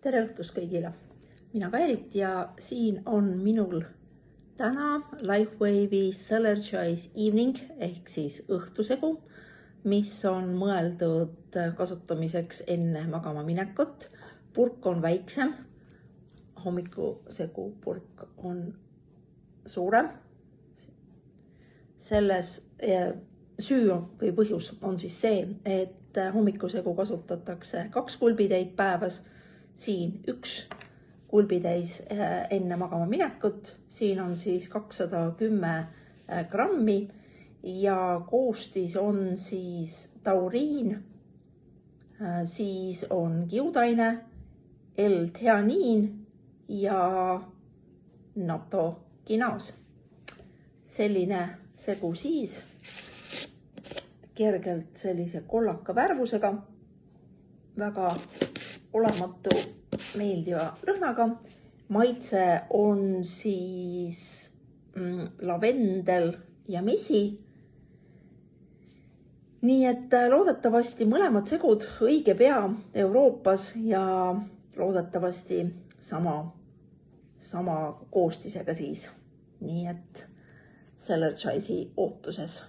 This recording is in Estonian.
Tere õhtust kõigile! Mina Kairit ja siin on minul täna Lifewave'i Celergize Evening ehk siis õhtusegu, mis on mõeldud kasutamiseks enne magama minekut. Purk on väiksem, hommikusegu purk on suurem. Selles süü või põhjus on siis see, et hommikusegu kasutatakse 2 kulbitäit päevas. Siin 1 kulbitäis enne magama minekut, siin on siis 210 grammi ja koostis on siis tauriin, siis on kiudaine, L-theaniin ja natokinaas. Selline segu siis kergelt sellise kollaka värvusega, väga olematu meeldiva lõhnaga. Maitse on siis lavendel ja mesi. Nii et loodetavasti mõlemad segud õige pea Euroopas ja loodetavasti sama koostisega siis. Nii et Celergize'i ootuses.